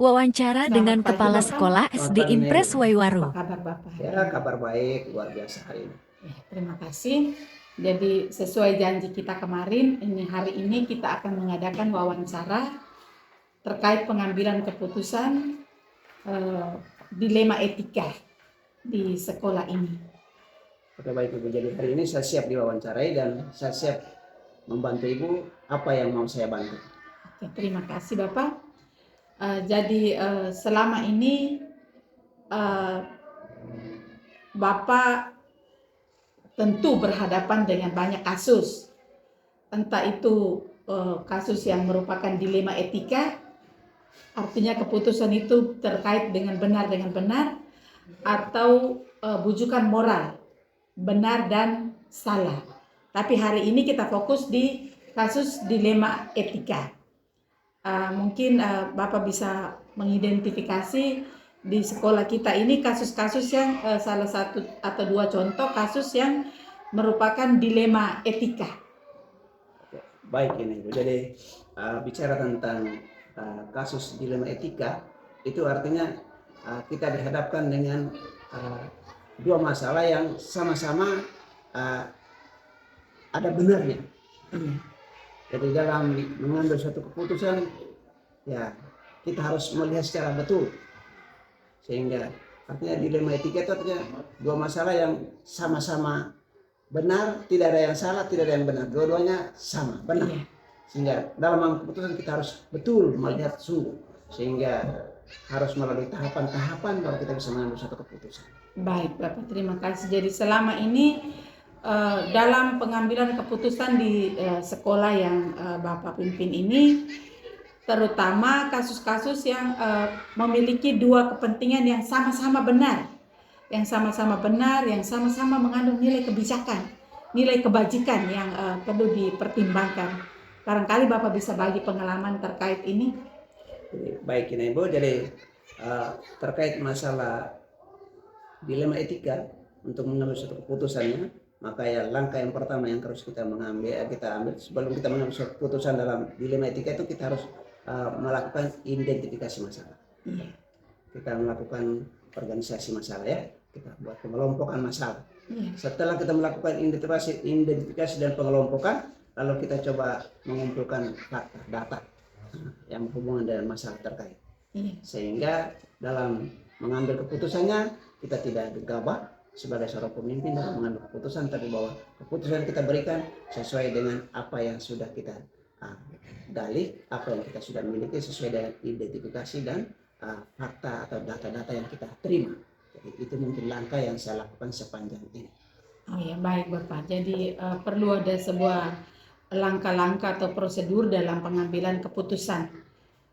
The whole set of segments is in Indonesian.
Wawancara Selamat dengan pagi Kepala Bapak. Sekolah Selamat SD pagi Nih Impres Bu. Apa Waiwaru. kabar Bapak hari Ya ini? kabar baik luar biasa hari ini. Terima kasih. Jadi sesuai janji kita kemarin, hari ini kita akan mengadakan wawancara terkait pengambilan keputusan dilema etika di sekolah ini. Oke baik Ibu, jadi hari ini saya siap diwawancarai dan saya siap membantu Ibu apa yang mau saya bantu. Oke, terima kasih Bapak. Jadi selama ini Bapak tentu berhadapan dengan banyak kasus, entah itu kasus yang merupakan dilema etika, artinya keputusan itu terkait dengan benar, atau bujukan moral, benar dan salah. Tapi hari ini kita fokus di kasus dilema etika. Mungkin Bapak bisa mengidentifikasi di sekolah kita ini kasus-kasus yang salah satu atau dua contoh kasus yang merupakan dilema etika. Oke, baik ini Bu. Jadi bicara tentang kasus dilema etika itu artinya kita dihadapkan dengan dua masalah yang sama-sama ada benarnya. Jadi dalam mengambil suatu keputusan, ya kita harus melihat secara betul. Sehingga artinya dilema etika itu artinya dua masalah yang sama-sama benar, tidak ada yang salah, tidak ada yang benar. Dua-duanya sama, benar. Sehingga dalam mengambil keputusan kita harus betul melihat sungguh. Sehingga harus melalui tahapan-tahapan baru kita bisa mengambil suatu keputusan. Baik Bapak, terima kasih. Jadi selama ini dalam pengambilan keputusan di sekolah yang Bapak pimpin ini, terutama kasus-kasus yang memiliki dua kepentingan yang sama-sama benar, yang sama-sama mengandung nilai kebijakan, nilai kebajikan yang perlu dipertimbangkan. Barangkali Bapak bisa bagi pengalaman terkait ini. Baik ini Ibu, jadi terkait masalah dilema etika untuk mengambil suatu keputusannya, maka ya langkah yang pertama yang harus kita ambil sebelum kita mengambil suatu keputusan dalam dilema etika itu kita harus melakukan identifikasi masalah. Kita melakukan organisasi masalah ya, kita buat pengelompokan masalah. Setelah kita melakukan identifikasi dan pengelompokan, lalu kita coba mengumpulkan fakta, data yang berhubungan dengan masalah terkait. Sehingga dalam mengambil keputusannya kita tidak gegabah sebagai seorang pemimpin dalam mengambil keputusan, tapi bahwa keputusan kita berikan sesuai dengan apa yang sudah kita gali, apa yang kita sudah miliki sesuai dengan identifikasi dan fakta atau data-data yang kita terima. Jadi itu mungkin langkah yang saya lakukan sepanjang ini. Oh ya, baik Bapak. Jadi perlu ada sebuah langkah-langkah atau prosedur dalam pengambilan keputusan.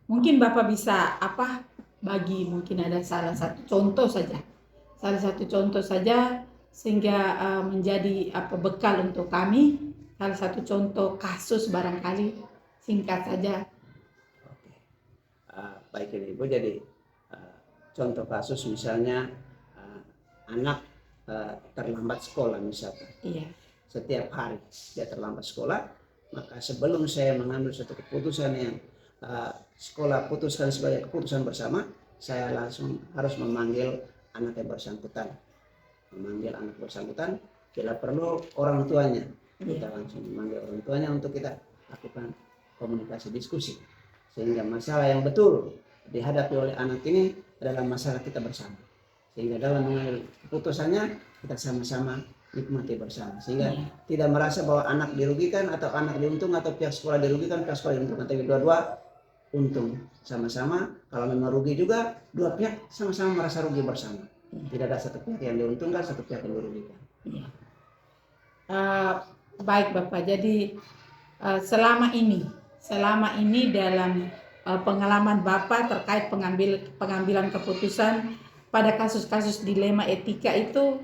Mungkin Bapak bisa bagi mungkin ada salah satu contoh saja sehingga menjadi bekal untuk kami. Salah satu contoh kasus barangkali singkat saja. Oke. Baik ini Ibu, jadi contoh kasus misalnya anak terlambat sekolah misalkan. Iya. Setiap hari dia terlambat sekolah, maka sebelum saya mengambil suatu keputusan yang sekolah putuskan sebagai keputusan bersama, saya langsung harus memanggil anak yang bersangkutan. Bila perlu orang tuanya, kita langsung memanggil orang tuanya untuk kita lakukan komunikasi diskusi. Sehingga masalah yang betul dihadapi oleh anak ini adalah masalah kita bersama. Sehingga dalam mengambil keputusannya kita sama-sama nikmati bersama. Sehingga tidak merasa bahwa anak dirugikan atau anak diuntungkan atau pihak sekolah dirugikan, pihak sekolah diuntungkan, tapi dua-dua untung sama-sama. Kalau memang rugi juga, dua pihak sama-sama merasa rugi bersama. Tidak ada satu pihak yang diuntungkan, satu pihak yang dirugikan. Baik Bapak, jadi selama ini dalam pengalaman Bapak terkait pengambilan keputusan pada kasus-kasus dilema etika itu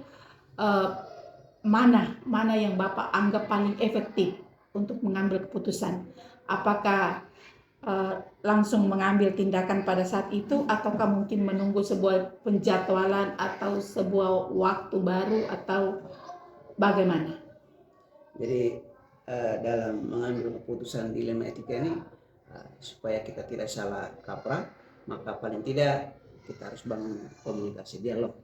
mana yang Bapak anggap paling efektif untuk mengambil keputusan? Apakah langsung mengambil tindakan pada saat itu, ataukah mungkin menunggu sebuah penjadwalan atau sebuah waktu baru, atau bagaimana? Jadi dalam mengambil keputusan dilema etika ini supaya kita tidak salah kaprah, maka paling tidak kita harus bangun komunikasi dialog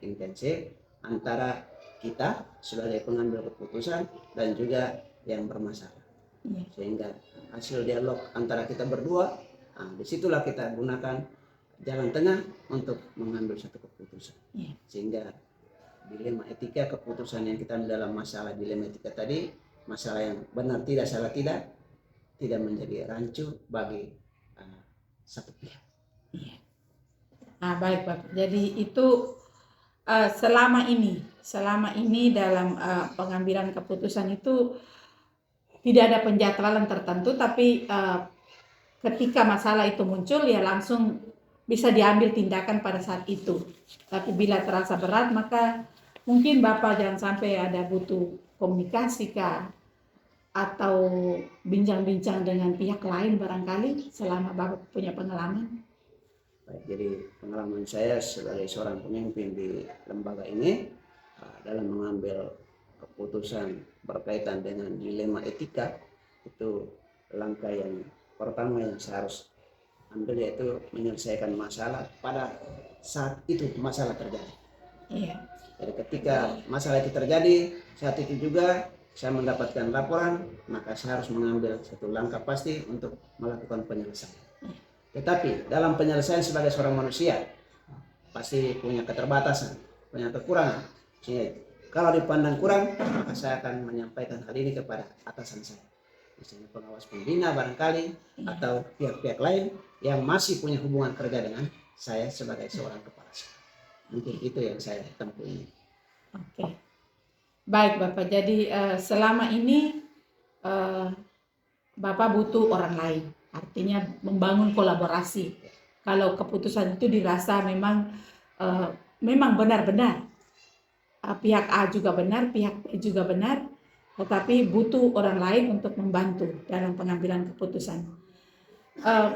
intensif antara kita sebagai pengambil keputusan dan juga yang bermasalah. Sehingga hasil dialog antara kita berdua, disitulah kita gunakan jalan tengah untuk mengambil satu keputusan. Sehingga dilema etika keputusan yang kita ambil dalam masalah dilema etika tadi, masalah yang benar tidak salah tidak menjadi rancu bagi satu pihak. Baik Bapak. Jadi itu selama ini dalam pengambilan keputusan itu tidak ada penjadwalan tertentu, tapi ketika masalah itu muncul ya langsung bisa diambil tindakan pada saat itu. Tapi bila terasa berat maka mungkin Bapak jangan sampai ada butuh komunikasi kah atau bincang-bincang dengan pihak lain barangkali selama Bapak punya pengalaman. Baik, jadi pengalaman saya sebagai seorang pemimpin di lembaga ini dalam mengambil keputusan berkaitan dengan dilema etika, itu langkah yang pertama yang saya harus ambil yaitu menyelesaikan masalah pada saat itu masalah terjadi. Jadi ketika masalah itu terjadi, saat itu juga saya mendapatkan laporan, maka saya harus mengambil satu langkah pasti untuk melakukan penyelesaian. Tetapi dalam penyelesaian sebagai seorang manusia pasti punya keterbatasan, punya kekurangan. Sehingga kalau dipandang kurang, maka saya akan menyampaikan hal ini kepada atasan saya, misalnya pengawas pembina barangkali atau pihak-pihak lain yang masih punya hubungan kerja dengan saya sebagai seorang kepala sekolah. Mungkin itu yang saya tempuh ini. Oke. Baik Bapak, jadi selama ini Bapak butuh orang lain, artinya membangun kolaborasi. Kalau keputusan itu dirasa memang benar-benar pihak A juga benar, pihak B juga benar, tetapi butuh orang lain untuk membantu dalam pengambilan keputusan.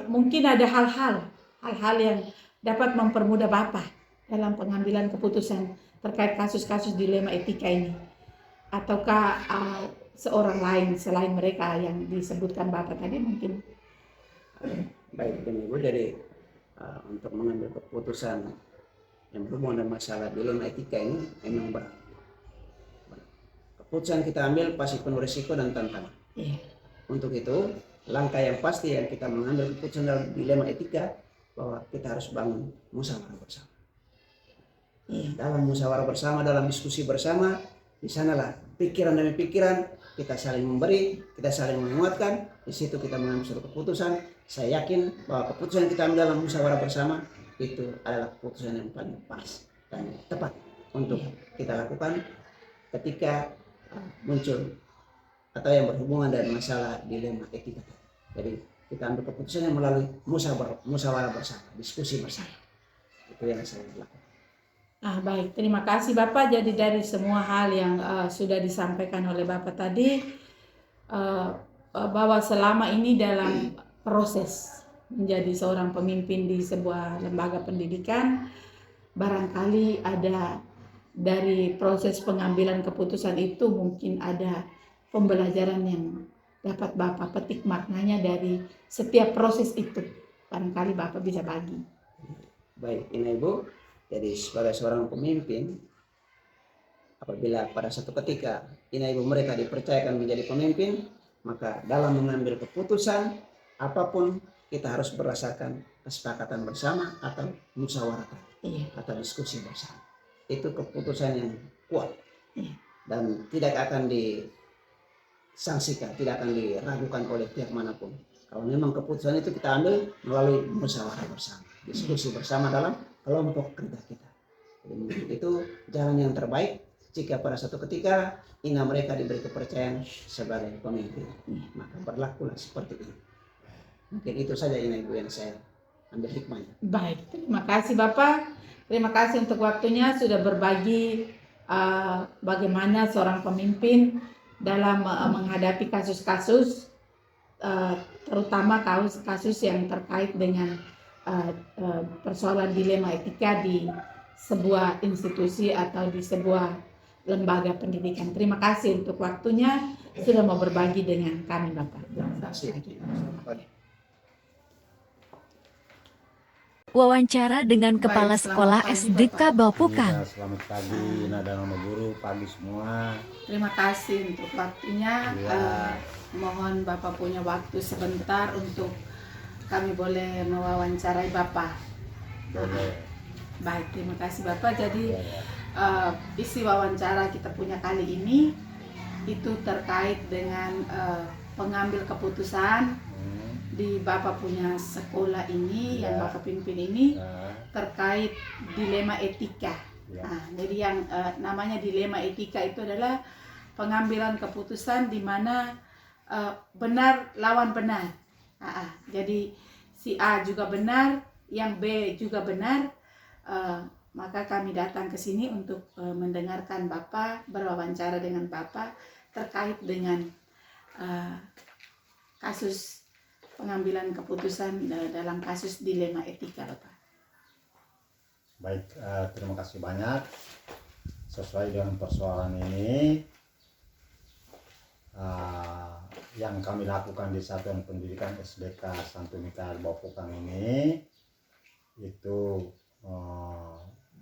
Mungkin ada hal-hal yang dapat mempermudah Bapak dalam pengambilan keputusan terkait kasus-kasus dilema etika ini. Ataukah seorang lain selain mereka yang disebutkan Bapak tadi mungkin? Baik, Ibu, jadi untuk mengambil keputusan yang berhubungan dengan masalah dilema etika ini memang berat. Keputusan kita ambil pasti penuh risiko dan tantangan. Untuk itu, langkah yang pasti yang kita mengambil keputusan dalam dilema etika bahwa kita harus bangun musyawarah bersama. Dalam musyawarah bersama, dalam diskusi bersama, di sanalah pikiran demi pikiran kita saling memberi, kita saling menguatkan. Di situ kita mengambil suatu keputusan. Saya yakin bahwa keputusan yang kita ambil dalam musyawarah bersama itu adalah keputusan yang paling pas dan tepat untuk kita lakukan ketika muncul atau yang berhubungan dengan masalah dilema etika. Jadi kita ambil keputusan yang melalui musyawarah bersama, diskusi bersama. Itu yang saya lakukan. Baik, terima kasih Bapak. Jadi dari semua hal yang sudah disampaikan oleh Bapak tadi, bahwa selama ini dalam proses menjadi seorang pemimpin di sebuah lembaga pendidikan, barangkali ada dari proses pengambilan keputusan itu mungkin ada pembelajaran yang dapat Bapak petik maknanya dari setiap proses itu. Barangkali Bapak bisa bagi. Baik, ini Ibu. Jadi sebagai seorang pemimpin, apabila pada satu ketika ibu mereka dipercayakan menjadi pemimpin, maka dalam mengambil keputusan apapun kita harus berdasarkan kesepakatan bersama atau musyawarah atau diskusi bersama. Itu keputusan yang kuat dan tidak akan disangsikan, tidak akan diragukan oleh pihak manapun. Kalau memang keputusan itu kita ambil melalui musyawarah bersama, diskusi bersama dalam kelompok kerja kita. Jadi, itu jalan yang terbaik jika pada suatu ketika mereka diberi kepercayaan sebagai pemimpin. Maka berlakulah seperti ini. Mungkin itu saja Ibu yang saya ambil hikmahnya. Baik, terima kasih Bapak. Terima kasih untuk waktunya sudah berbagi bagaimana seorang pemimpin dalam menghadapi kasus-kasus, terutama kasus yang terkait dengan persoalan dilema etika di sebuah institusi atau di sebuah lembaga pendidikan. Terima kasih untuk waktunya sudah mau berbagi dengan kami Bapak. Terima kasih. Wawancara dengan Kepala Baik, Sekolah selamat pagi, SDK Bapak. Bapukan. Iya, selamat pagi, Nada nama guru, pagi semua. Terima kasih untuk waktunya. Iya. Mohon Bapak punya waktu sebentar untuk kami boleh mewawancarai Bapak. Boleh. Baik, terima kasih Bapak. Jadi Iya, ya. isi wawancara kita punya kali ini itu terkait dengan pengambil keputusan di Bapak punya sekolah ini yang Ya. Bapak pimpin ini Nah, terkait dilema etika. ya. Nah, jadi yang namanya dilema etika itu adalah pengambilan keputusan di mana benar lawan benar. Jadi si A juga benar, yang B juga benar. Maka kami datang ke sini untuk mendengarkan Bapak, berwawancara dengan Bapak terkait dengan kasus pengambilan keputusan dalam kasus dilema etika, Bapak. Baik, terima kasih banyak. Sesuai dengan persoalan ini, yang kami lakukan di Satuan Pendidikan SDK Santo Mikael Bapukan ini, itu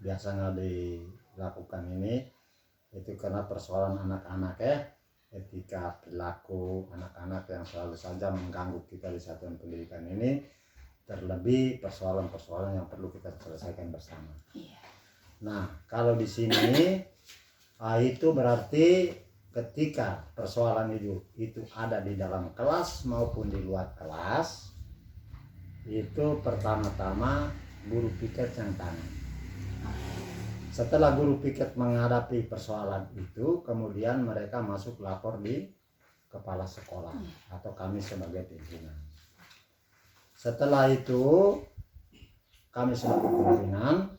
biasanya dilakukan ini, itu karena persoalan anak-anak ya, etika perilaku anak-anak yang selalu saja mengganggu kita di Satuan Pendidikan ini, terlebih persoalan-persoalan yang perlu kita selesaikan bersama. Iya. Nah, kalau di sini itu berarti ketika persoalan itu ada di dalam kelas maupun di luar kelas, itu pertama-tama guru piket yang tanya. Setelah guru piket menghadapi persoalan itu, kemudian mereka masuk lapor di kepala sekolah atau kami sebagai pimpinan. Setelah itu kami sebagai pimpinan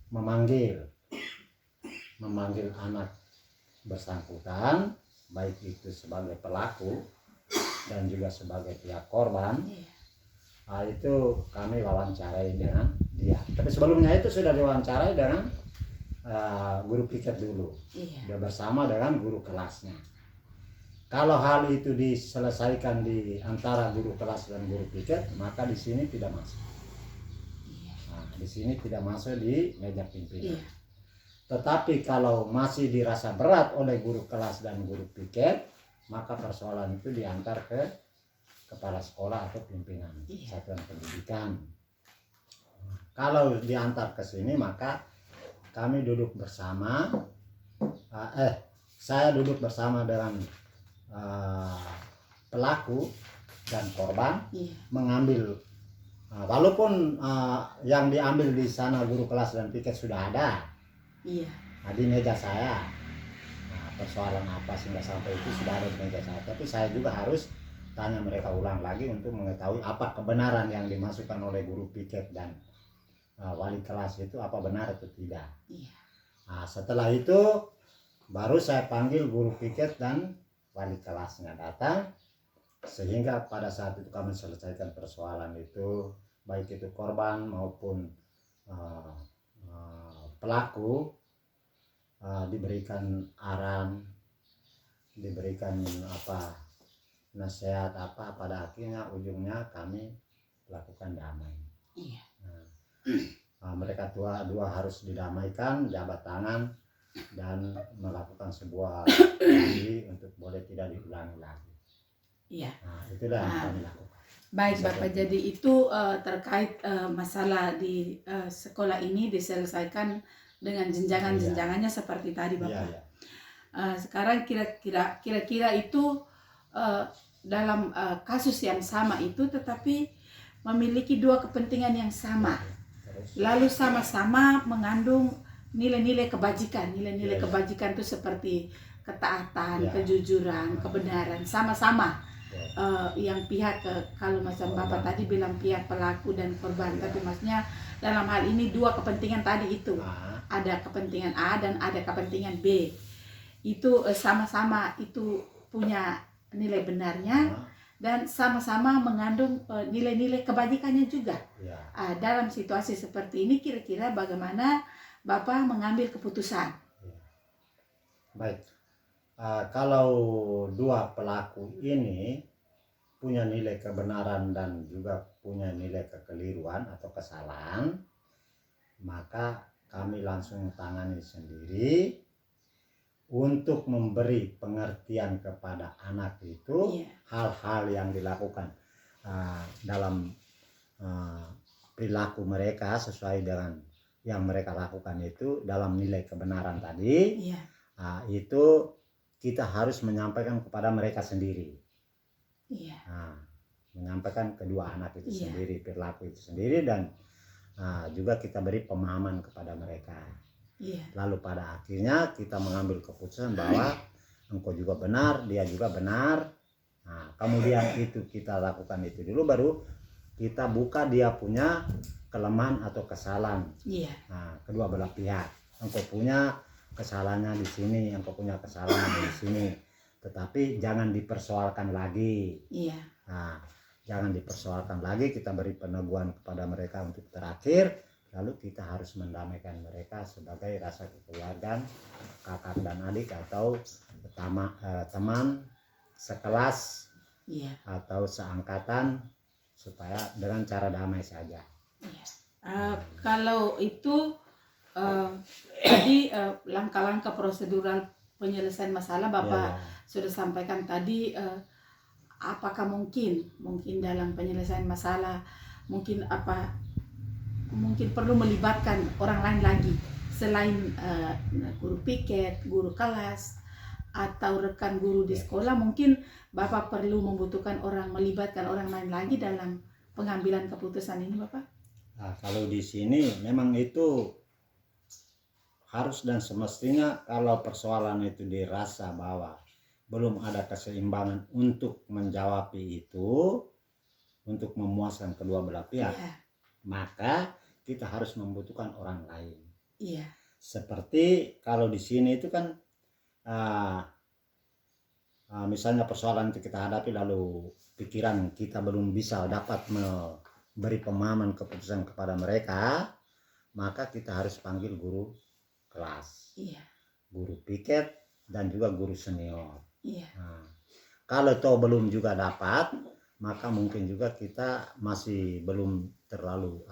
memanggil anak bersangkutan, baik itu sebagai pelaku dan juga sebagai pihak korban. Itu kami wawancarai dengan dia. Tapi sebelumnya itu sudah diwawancarai dengan guru piket dulu. Dia bersama dengan guru kelasnya. Kalau hal itu diselesaikan di antara guru kelas dan guru piket, maka di sini tidak masuk. Nah, di sini tidak masuk di meja pimpinan. Tetapi kalau masih dirasa berat oleh guru kelas dan guru piket, maka persoalan itu diantar ke kepala sekolah atau pimpinan satuan pendidikan. Kalau diantar ke sini, maka kami duduk bersama. Saya duduk bersama dengan pelaku dan korban, mengambil walaupun yang diambil di sana guru kelas dan piket sudah ada di meja saya. Persoalan apa sehingga sampai itu sudah ada di meja saya, tapi saya juga harus tanya mereka ulang lagi untuk mengetahui apa kebenaran yang dimasukkan oleh guru piket dan wali kelas itu apa benar atau tidak. Nah, setelah itu baru saya panggil guru piket dan wali kelasnya datang, sehingga pada saat itu kami selesaikan persoalan itu, baik itu korban maupun pelaku, diberikan arahan, diberikan nasihat pada akhirnya ujungnya kami lakukan damai. Mereka dua harus didamaikan, jabat tangan dan melakukan sebuah janji untuk boleh tidak diulangi lagi. Itulah yang kami lakukan. Baik Bapak, jadi itu terkait masalah di sekolah ini diselesaikan dengan jenjangan-jenjangannya seperti tadi Bapak. Sekarang kira-kira itu dalam kasus yang sama itu tetapi memiliki dua kepentingan yang sama, lalu sama-sama mengandung nilai-nilai kebajikan. Nilai-nilai kebajikan itu seperti ketaatan, kejujuran, kebenaran, sama-sama. Yang pihak kalau macam Bapak tadi bilang pihak pelaku dan korban, tapi maksudnya dalam hal ini dua kepentingan tadi itu, ada kepentingan A dan ada kepentingan B, itu sama-sama itu punya nilai benarnya dan sama-sama mengandung nilai-nilai kebajikannya juga. Dalam situasi seperti ini kira-kira bagaimana Bapak mengambil keputusan? Baik, kalau dua pelaku ini punya nilai kebenaran dan juga punya nilai kekeliruan atau kesalahan, maka kami langsung tangani sendiri untuk memberi pengertian kepada anak itu hal-hal yang dilakukan dalam perilaku mereka sesuai dengan yang mereka lakukan itu dalam nilai kebenaran tadi. Itu kita harus menyampaikan kepada mereka sendiri. Menyampaikan kedua anak itu sendiri, perilaku itu sendiri, dan juga kita beri pemahaman kepada mereka. Lalu pada akhirnya kita mengambil keputusan bahwa engkau juga benar, dia juga benar. Kemudian itu kita lakukan itu dulu, baru kita buka dia punya kelemahan atau kesalahan. Kedua belah pihak. Engkau punya kesalahannya di sini, engkau punya kesalahan di sini. Tetapi jangan dipersoalkan lagi. Jangan dipersoalkan lagi, kita beri peneguhan kepada mereka untuk terakhir. Lalu kita harus mendamaikan mereka sebagai rasa kekeluargaan kakak dan adik atau teman sekelas atau seangkatan, supaya dengan cara damai saja. Kalau itu tadi langkah-langkah prosedural penyelesaian masalah Bapak sudah sampaikan tadi. Apakah mungkin dalam penyelesaian masalah mungkin perlu melibatkan orang lain lagi selain guru piket, guru kelas, atau rekan guru di sekolah? Mungkin Bapak perlu membutuhkan melibatkan orang lain lagi dalam pengambilan keputusan ini, Bapak? Kalau di sini memang itu harus dan semestinya, kalau persoalan itu dirasa bahwa belum ada keseimbangan untuk menjawab itu, untuk memuaskan kedua belah pihak, maka kita harus membutuhkan orang lain. Seperti kalau di sini itu kan misalnya persoalan itu kita hadapi, lalu pikiran kita belum bisa dapat memberi pemahaman keputusan kepada mereka, maka kita harus panggil guru kelas, guru piket, dan juga guru senior. Kalau toh belum juga dapat, maka mungkin juga kita masih belum terlalu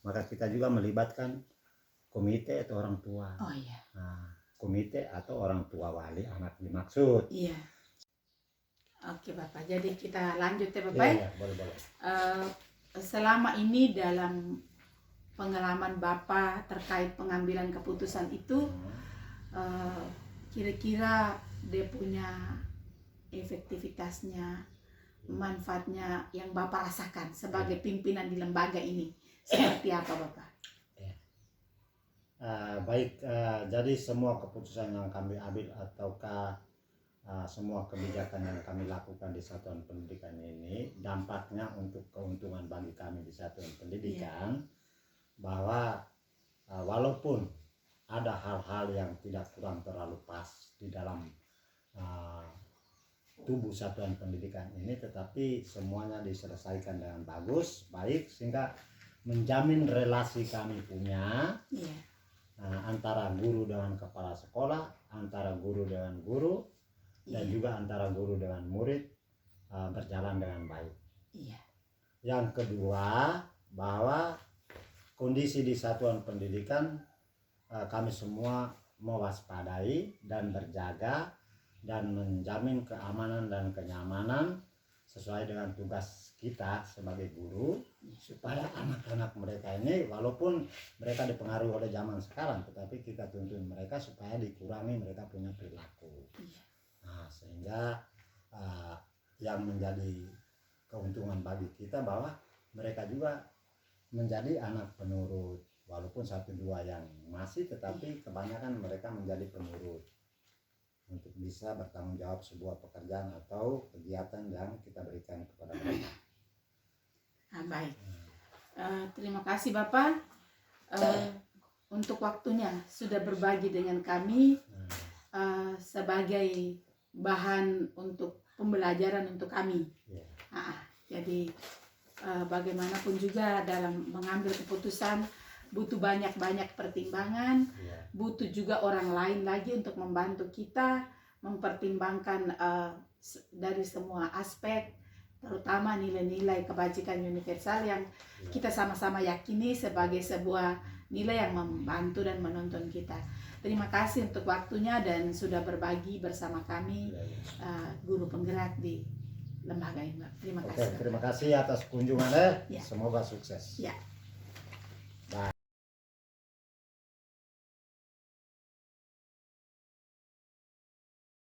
maka kita juga melibatkan komite atau orang tua. Komite atau orang tua wali anak dimaksud. Oke Bapak, jadi kita lanjut ya Bapak. Boleh. Selama ini dalam pengalaman Bapak terkait pengambilan keputusan itu, kira-kira dia punya efektivitasnya, manfaatnya yang Bapak rasakan sebagai pimpinan di lembaga ini seperti apa Bapak? Baik, jadi semua keputusan yang kami ambil ataukah semua kebijakan yang kami lakukan di satuan pendidikan ini, dampaknya untuk keuntungan bagi kami di satuan pendidikan, bahwa walaupun ada hal-hal yang tidak kurang terlalu pas di dalam tubuh satuan pendidikan ini, tetapi semuanya diselesaikan dengan bagus, baik, sehingga menjamin relasi kami punya antara guru dengan kepala sekolah, antara guru dengan guru, dan juga antara guru dengan murid berjalan dengan baik. Yang kedua, bahwa kondisi di satuan pendidikan kami semua mewaspadai dan berjaga dan menjamin keamanan dan kenyamanan sesuai dengan tugas kita sebagai guru, supaya anak-anak mereka ini walaupun mereka dipengaruhi oleh zaman sekarang, tetapi kita tuntun mereka supaya dikurangi mereka punya perilaku. Sehingga yang menjadi keuntungan bagi kita bahwa mereka juga menjadi anak penurut, walaupun 1-2 yang masih, tetapi kebanyakan mereka menjadi penurut untuk bisa bertanggung jawab sebuah pekerjaan atau kegiatan yang kita berikan kepada mereka. Baik, terima kasih Bapak untuk waktunya sudah berbagi dengan kami sebagai bahan untuk pembelajaran untuk kami. Jadi bagaimanapun juga dalam mengambil keputusan butuh banyak pertimbangan, butuh juga orang lain lagi untuk membantu kita mempertimbangkan dari semua aspek, terutama nilai-nilai kebajikan universal yang kita sama-sama yakini sebagai sebuah nilai yang membantu dan menuntun kita. Terima kasih untuk waktunya dan sudah berbagi bersama kami guru penggerak di lembaga ini. Terima kasih. Terima kasih atas kunjungannya. Ya. Semoga sukses. Ya.